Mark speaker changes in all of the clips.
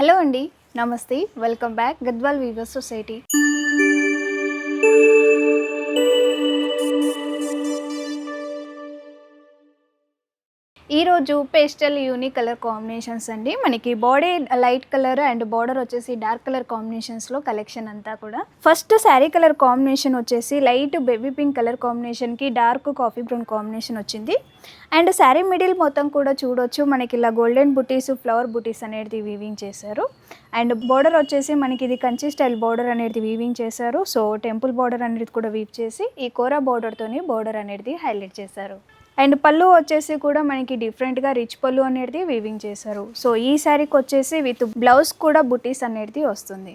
Speaker 1: Hello అండి, నమస్తే, welcome back Gadwal weavers society. ఈరోజు పేస్టల్ యూనిక్ కలర్ కాంబినేషన్స్ అండి. మనకి body light colour and border వచ్చేసి డార్క్ కలర్ కాంబినేషన్స్లో కలెక్షన్ అంతా కూడా. ఫస్ట్ శారీ కలర్ కాంబినేషన్ వచ్చేసి లైట్ బేబీ పింక్ కలర్ కాంబినేషన్కి డార్క్ కాఫీ బ్రౌన్ కాంబినేషన్ వచ్చింది. అండ్ శారీ మిడిల్ మొత్తం కూడా చూడొచ్చు, మనకి ఇలా గోల్డెన్ బుటీస్, ఫ్లవర్ బుటీస్ అనేది వీవింగ్ చేశారు. అండ్ బార్డర్ వచ్చేసి మనకి ఇది కంచి స్టైల్ బార్డర్ అనేది వీవింగ్ చేశారు. సో టెంపుల్ బార్డర్ అనేది కూడా వీవ్ చేసి ఈ కోరా బార్డర్తోని బార్డర్ అనేది హైలైట్ చేశారు. అండ్ పళ్ళు వచ్చేసి కూడా మనకి డిఫరెంట్గా రిచ్ పళ్ళు అనేది వీవింగ్ చేశారు. సో ఈ శారీకి వచ్చేసి విత్ బ్లౌజ్ కూడా బుటీస్ అనేది వస్తుంది.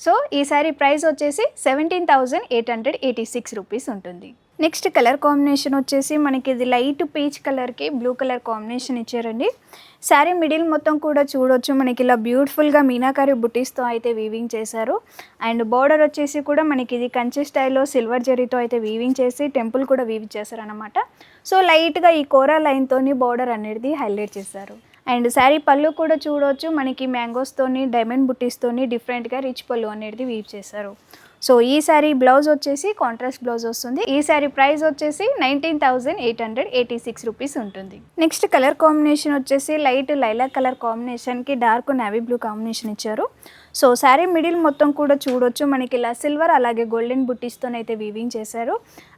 Speaker 1: సో ఈ శారీ ప్రైస్ వచ్చేసి 17,886 రూపీస్ ఉంటుంది. నెక్స్ట్ కలర్ కాంబినేషన్ వచ్చేసి మనకి ఇది లైట్ పీచ్ కలర్కి బ్లూ కలర్ కాంబినేషన్ ఇచ్చారండి. శారీ మిడిల్ మొత్తం కూడా చూడొచ్చు, మనకి ఇలా బ్యూటిఫుల్గా మీనాకారి బుటీస్తో అయితే వీవింగ్ చేశారు. అండ్ బార్డర్ వచ్చేసి కూడా మనకి ఇది కంచి స్టైల్లో సిల్వర్ జరీతో అయితే వీవింగ్ చేసి టెంపుల్ కూడా వీవ్ చేశారనమాట. సో లైట్గా ఈ కోరా లైన్తోని బార్డర్ అనేది హైలైట్ చేశారు. అండ్ శారీ పళ్ళు కూడా చూడవచ్చు, మనకి మ్యాంగోస్తోని డైమండ్ బుటీస్తోని డిఫరెంట్గా రిచ్ పళ్ళు అనేది వీవ్ చేశారు. సో ఈ శారీ బ్లౌజ్ వచ్చేసి కాంట్రాస్ట్ బ్లౌజ్ వస్తుంది. ఈ శారీ ప్రైస్ వచ్చేసి 19,886 రూపీస్ ఉంటుంది. నెక్స్ట్ కలర్ కాంబినేషన్ వచ్చేసి లైట్ లైలాక్ కలర్ కాంబినేషన్కి డార్క్ నేవీ బ్లూ కాంబినేషన్ ఇచ్చారు. సో శారీ మిడిల్ మొత్తం కూడా చూడొచ్చు, మనకి ఇలా సిల్వర్ అలాగే గోల్డెన్ బుటీస్తోనైతే వీవింగ్ చేశారు.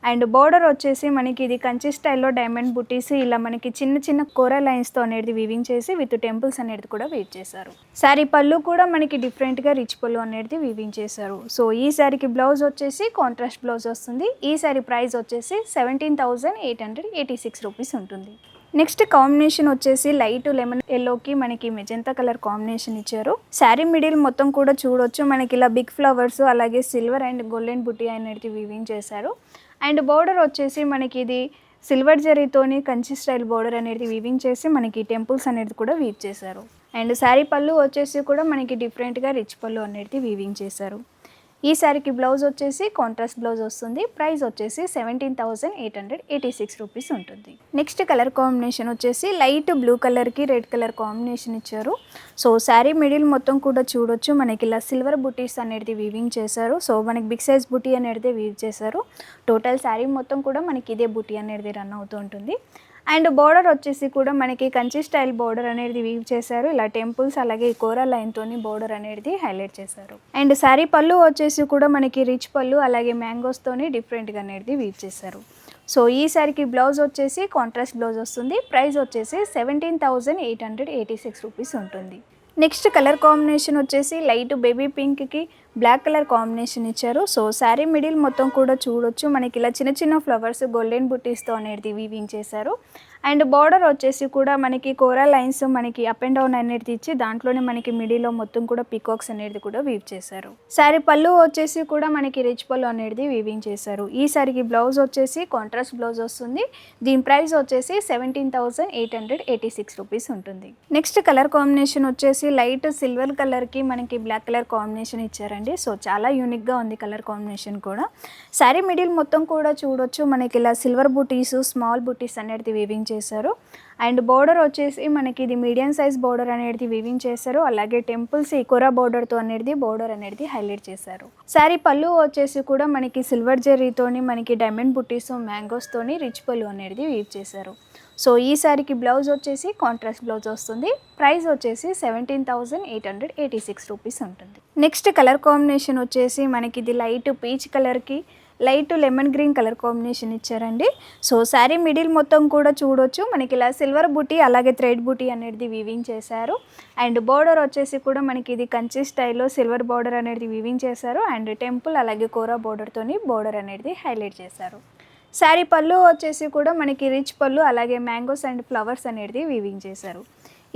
Speaker 1: అండ్ బార్డర్ వచ్చేసి మనకి ఇది కంచి స్టైల్లో డైమండ్ బుటీస్ ఇలా మనకి చిన్న చిన్న కోరా లైన్స్తో అనేది వీవింగ్ చేసి విత్ టెంపుల్స్ అనేది కూడా వీవ్ చేశారు. శారీ పళ్ళు కూడా మనకి డిఫరెంట్గా రిచ్ పళ్ళు అనేది వీవింగ్ చేశారు. సో ఈ శారీకి బ్లౌజ్ వచ్చేసి కాంట్రాస్ట్ బ్లౌజ్ వస్తుంది. ఈ శారీ ప్రైస్ వచ్చేసి 17,886 రూపీస్ ఉంటుంది. నెక్స్ట్ కాంబినేషన్ వచ్చేసి లైట్ లెమన్ ఎల్లోకి మనకి మెజంతా కలర్ కాంబినేషన్ ఇచ్చారు. శారీ మిడిల్ మొత్తం కూడా చూడొచ్చు, మనకి ఇలా బిగ్ ఫ్లవర్స్ అలాగే సిల్వర్ అండ్ గోల్డెన్ బుటీ అనేది వీవింగ్ చేశారు. అండ్ బార్డర్ వచ్చేసి మనకి ఇది సిల్వర్ జరీతోని కంచి స్టైల్ బార్డర్ అనేది వీవింగ్ చేసి మనకి టెంపుల్స్ అనేది కూడా వీవ్ చేశారు. అండ్ శారీ పళ్ళు వచ్చేసి కూడా మనకి డిఫరెంట్గా రిచ్ పళ్ళు అనేది వీవింగ్ చేశారు. ఈ శారీకి బ్లౌజ్ వచ్చేసి కాంట్రాస్ట్ బ్లౌజ్ వస్తుంది. ప్రైస్ వచ్చేసి 17,886 రూపీస్ ఉంటుంది. నెక్స్ట్ కలర్ కాంబినేషన్ వచ్చేసి లైట్ బ్లూ కలర్కి రెడ్ కలర్ కాంబినేషన్ ఇచ్చారు. సో శారీ మిడిల్ మొత్తం కూడా చూడొచ్చు, మనకి ఇలా సిల్వర్ బుటీస్ అనేది వీవింగ్ చేశారు. సో మనకి బిగ్ సైజ్ బుటీ అనేది వీవ్ చేశారు. టోటల్ శారీ మొత్తం కూడా మనకి ఇదే బుటీ అనేది రన్ అవుతూ ఉంటుంది. అండ్ బార్డర్ వచ్చేసి కూడా మనకి కంచి స్టైల్ బార్డర్ అనేది వీవ్ చేశారు. ఇలా టెంపుల్స్ అలాగే ఈ కోరా లైన్తోని బార్డర్ అనేది హైలైట్ చేశారు. అండ్ శారీ పళ్ళు వచ్చేసి కూడా మనకి రిచ్ పళ్ళు అలాగే మ్యాంగోస్తోని డిఫరెంట్గా అనేది వీవ్ చేశారు. సో ఈ శారీకి బ్లౌజ్ వచ్చేసి కాంట్రాస్ట్ బ్లౌజ్ వస్తుంది. ప్రైస్ వచ్చేసి 17,886 రూపీస్ ఉంటుంది. నెక్స్ట్ కలర్ కాంబినేషన్ వచ్చేసి లైట్ బేబీ పింక్కి బ్లాక్ కలర్ కాంబినేషన్ ఇచ్చారు. సో శారీ మిడిల్ మొత్తం కూడా చూడొచ్చు, మనకి ఇలా చిన్న చిన్న ఫ్లవర్స్ గోల్డెన్ బుటీస్తో అనేది వీవింగ్ చేశారు. అండ్ బార్డర్ వచ్చేసి కూడా మనకి కోరా లైన్స్ మనకి అప్ అండ్ డౌన్ అనేది ఇచ్చి దాంట్లోనే మనకి మిడిల్లో మొత్తం కూడా పికాక్స్ అనేది కూడా వీవ్ చేశారు. శారీ పళ్ళు వచ్చేసి కూడా మనకి రిచ్ పళ్ళు అనేది వీవింగ్ చేశారు. ఈ శారీకి బ్లౌజ్ వచ్చేసి కాంట్రాస్ట్ బ్లౌజ్ వస్తుంది. దీని ప్రైస్ వచ్చేసి 17,886 రూపీస్ ఉంటుంది. నెక్స్ట్ కలర్ కాంబినేషన్ వచ్చేసి లైట్ సిల్వర్ కలర్కి మనకి బ్లాక్ కలర్ కాంబినేషన్ ఇచ్చారండి. సో చాలా యూనిక్గా ఉంది కలర్ కాంబినేషన్ కూడా. శారీ మిడిల్ మొత్తం కూడా చూడొచ్చు, మనకి ఇలా సిల్వర్ బుటీస్ స్మాల్ బుటీస్ అనేది వీవింగ్ చేశారు. అండ్ బార్డర్ వచ్చేసి మనకి ఇది మీడియం సైజ్ బార్డర్ అనేది వీవింగ్ చేశారు. అలాగే టెంపుల్స్ ఈ కోరా బార్డర్తో అనేది బార్డర్ అనేది హైలైట్ చేశారు. శారీ పళ్ళు వచ్చేసి కూడా మనకి సిల్వర్ జరీతోని మనకి డైమండ్ బుటీస్ మ్యాంగోస్తోని రిచ్ పళ్ళు అనేది వీవ్ చేశారు. సో ఈ శారీకి బ్లౌజ్ వచ్చేసి కాంట్రాస్ట్ బ్లౌజ్ వస్తుంది. ప్రైస్ వచ్చేసి 17,886 రూపీస్ ఉంటుంది. నెక్స్ట్ కలర్ కాంబినేషన్ వచ్చేసి మనకి ఇది లైట్ పీచ్ కలర్కి light lemon green colour combination ఇచ్చారండి. సో శారీ మిడిల్ మొత్తం కూడా చూడొచ్చు, మనకి ఇలా సిల్వర్ బుటీ అలాగే థ్రెడ్ బుటీ అనేది వీవింగ్ చేశారు. అండ్ బార్డర్ వచ్చేసి కూడా మనకి ఇది కంచి స్టైల్లో సిల్వర్ బార్డర్ అనేది వీవింగ్ చేశారు. అండ్ టెంపుల్ అలాగే కోరా బార్డర్తోని బార్డర్ అనేది హైలైట్ చేశారు. శారీ పళ్ళు వచ్చేసి కూడా మనకి రిచ్ పళ్ళు అలాగే మ్యాంగోస్ అండ్ ఫ్లవర్స్ అనేది వీవింగ్ చేశారు.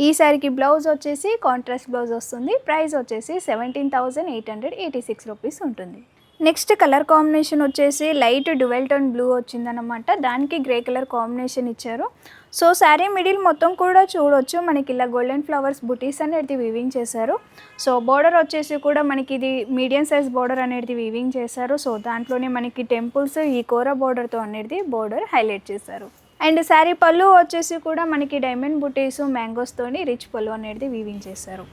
Speaker 1: ఈ శారీకి బ్లౌజ్ వచ్చేసి కాంట్రాస్ట్ బ్లౌజ్ వస్తుంది. ప్రైస్ వచ్చేసి 17,886 రూపీస్ ఉంటుంది. నెక్స్ట్ కలర్ కాంబినేషన్ వచ్చేసి లైట్ డ్యువెల్ టోన్ బ్లూ వచ్చిందనమాట, దానికి గ్రే కలర్ కాంబినేషన్ ఇచ్చారు. సో శారీ మిడిల్ మొత్తం కూడా చూడొచ్చు, మనకి ఇలా గోల్డెన్ ఫ్లవర్స్ బుటీస్ అనేది వీవింగ్ చేశారు. సో బార్డర్ వచ్చేసి కూడా మనకి ఇది మీడియం సైజ్ బార్డర్ అనేది వీవింగ్ చేశారు. సో దాంట్లోనే మనకి టెంపుల్స్ ఈ కోరా బార్డర్తో అనేది బార్డర్ హైలైట్ చేశారు. అండ్ శారీ పళ్ళు వచ్చేసి కూడా మనకి డైమండ్ బుటీస్ మ్యాంగోస్తోని రిచ్ పళ్ళు అనేది వీవింగ్ చేశారు.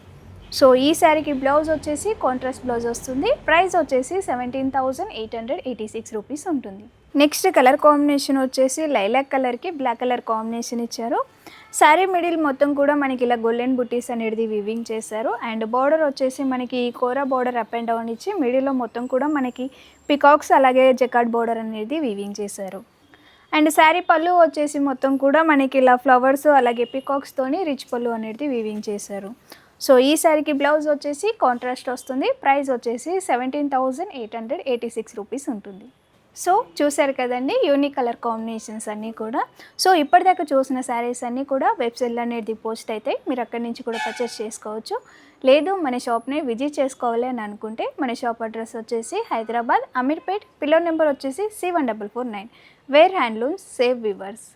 Speaker 1: సో ఈ శారీకి బ్లౌజ్ వచ్చేసి కాంట్రాస్ట్ బ్లౌజ్ వస్తుంది. ప్రైస్ వచ్చేసి 17,886 రూపీస్ ఉంటుంది. నెక్స్ట్ కలర్ కాంబినేషన్ వచ్చేసి లైలాక్ కలర్కి బ్లాక్ కలర్ కాంబినేషన్ ఇచ్చారు. శారీ మిడిల్ మొత్తం కూడా మనకి ఇలా గోల్డెన్ బుటీస్ అనేది వివింగ్ చేశారు. అండ్ బార్డర్ వచ్చేసి మనకి కోరా బార్డర్ అప్ అండ్ డౌన్ ఇచ్చి మిడిల్లో మొత్తం కూడా మనకి పికాక్స్ అలాగే జకార్డ్ బార్డర్ అనేది వివింగ్ చేశారు. అండ్ శారీ పళ్ళు వచ్చేసి మొత్తం కూడా మనకి ఇలా ఫ్లవర్స్ అలాగే పికాక్స్తోని రిచ్ పళ్ళు అనేది వివింగ్ చేశారు. సో ఈ శారీకి బ్లౌజ్ వచ్చేసి కాంట్రాస్ట్ వస్తుంది. ప్రైస్ వచ్చేసి 17,886 రూపీస్ ఉంటుంది. సో చూసారు కదండి యూనిక్ కలర్ కాంబినేషన్స్ అన్నీ కూడా. సో ఇప్పటిదాకా చూసిన శారీస్ అన్నీ కూడా వెబ్సైట్లో అనేది పోస్ట్ అయితే మీరు అక్కడి నుంచి కూడా పర్చేస్ చేసుకోవచ్చు. లేదు మన షాప్ని విజిట్ చేసుకోవాలి అని అనుకుంటే మన షాప్ అడ్రస్ వచ్చేసి హైదరాబాద్ అమీర్పేట్, పిల్లర్ నెంబర్ వచ్చేసి C1449, wear handlooms save viewers.